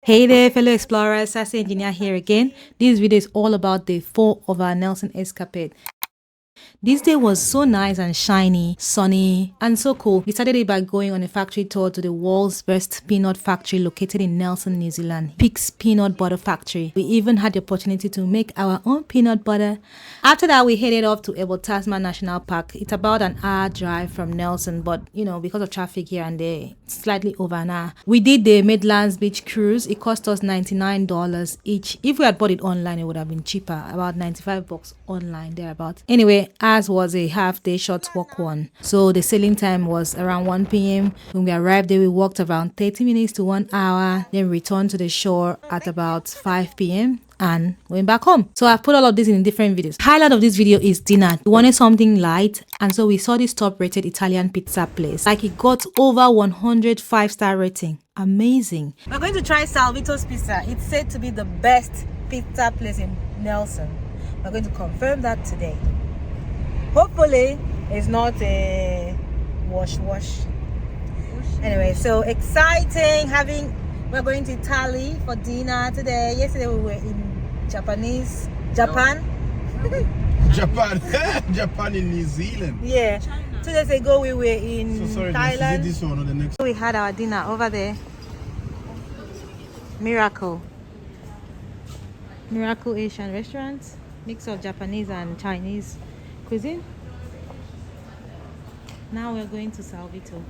Hey there, fellow explorers, Sassy Engineer here again. This video is all about day 4 of our Nelson escapade. This day was so nice and shiny, sunny, and so cool. We started it by going on a factory tour to the world's best peanut factory located in Nelson, New Zealand, Pig's Peanut Butter Factory. We even had the opportunity to make our own peanut butter. After that, we headed off to Tasman National Park. It's about an hour drive from Nelson, but you know, because of traffic here and there, slightly over an hour. We did the Midlands Beach Cruise. It cost us $99 each. If we had bought it online, it would have been cheaper, about $95 online, thereabout. Anyway, ours was a half-day short walk one, so the sailing time was around 1 p.m. When we arrived there, we walked around 30 minutes to 1 hour, then returned to the shore at about 5 p.m. and went back home. So I've put all of this in different videos. Highlight of this video is dinner. We wanted something light, and so we saw this top-rated Italian pizza place. Like, it got over 100 5-star rating. Amazing. We're going to try Salvito's Pizza. It's said to be the best pizza place in Nelson. We're going to confirm that today. Hopefully it's not a wash. Anyway, so exciting. We're going to Italy for dinner today. Yesterday we were in Japan Japan in New Zealand. Yeah, China. 2 days ago we were in Thailand. This one or the next? We had our dinner over there. Miracle Asian restaurant, mix of Japanese and Chinese cuisine. Now we're going to Salvito.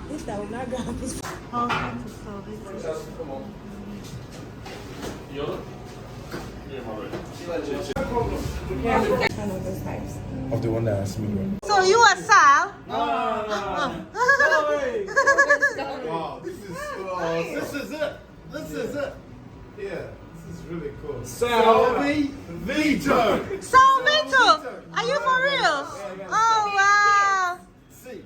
This that will not grab this. Welcome to Salvito. Of the one that asked me. So you are Sal? No. Wow, this is it. This is it. Yeah, this is really cool. Salvito. Are you for real? Oh wow. See.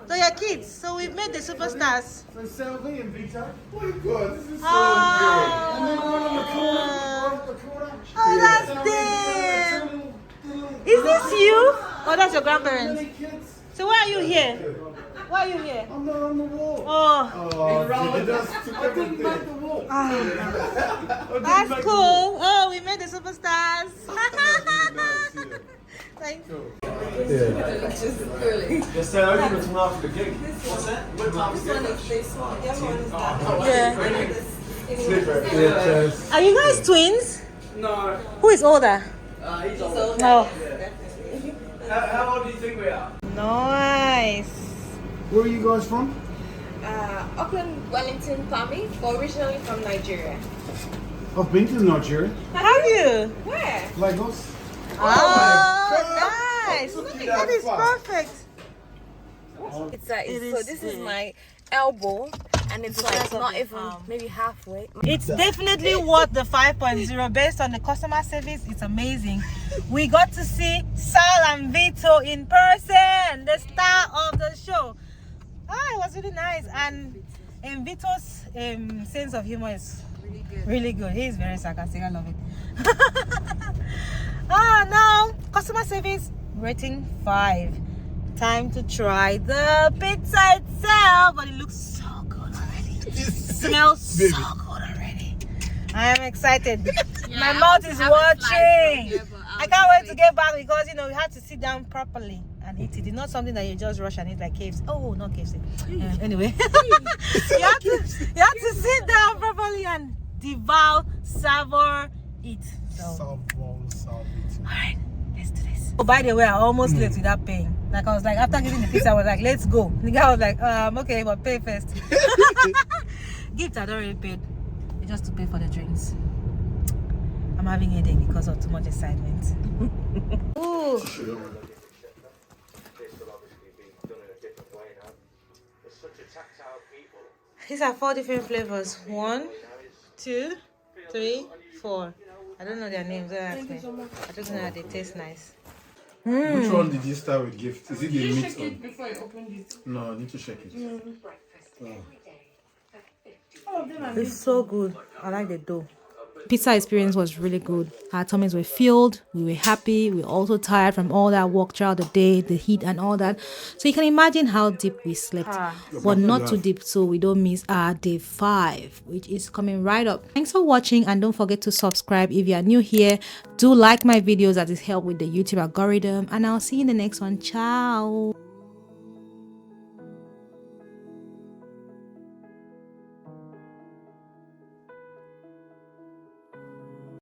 So your kids. So we've made the superstars. So Salvi and Vito. Oh my god, this is so Oh. good. And then one on the corner. Oh, that's them. Is this you? Oh, that's your grandparents. So why are you here? Why are you here? I'm not on the wall. Oh. I didn't make the wall. That's cool. Oh, we made the superstars. Thank you. Just say over to after the gig. What's that? What time is it? Yeah, Are you guys twins? No. Who is older? He's older. No. How old do you think we are? Nice. Where are you guys from? Auckland, Wellington, Pami, but originally from Nigeria. I've been to Nigeria. Have you? Where? Lagos. Oh, nice. That is perfect. So this is my elbow, and it's like not even maybe halfway. It's definitely worth the 5.0 based on the customer service. It's amazing. We got to see Sal and Vito in person, the star of the show. It was really nice, and Vito's sense of humor is really good. He's very sarcastic. I love it. Now customer service rating 5. Time to try the pizza itself, but it looks so good already. It smells so good already. I am excited. My mouth is watching. I can't wait to get back because you know we had to sit down properly and eat it. It's not something that you just rush and eat like KFC. Oh, not KFC. Anyway, you have to sit down properly and devour, savor, eat. So, all right, let's do this. Oh, by the way, I almost left without paying. Like I was like, after getting the pizza, I was like, let's go. The guy was like, okay, but pay first. Gift I'd already paid. It's just to pay for the drinks. I'm having a headache because of too much excitement. Ooh. These are 4 different flavors. 1, 2, 3, 4. I don't know their names. Don't ask me. I just know that they taste nice. Which one did you start with gift? Is it the mix one? Before you open it. No, I need to check it. It's so good. I like the dough. Pizza experience was really good. Our tummies were filled, we were happy, we were also tired from all that walk throughout the day, the heat and all that. So you can imagine how deep we slept, but not too deep so we don't miss our day 5, which is coming right up. Thanks for watching, and don't forget to subscribe if you are new here. Do like my videos, that is help with the YouTube algorithm, and I'll see you in the next one. Ciao.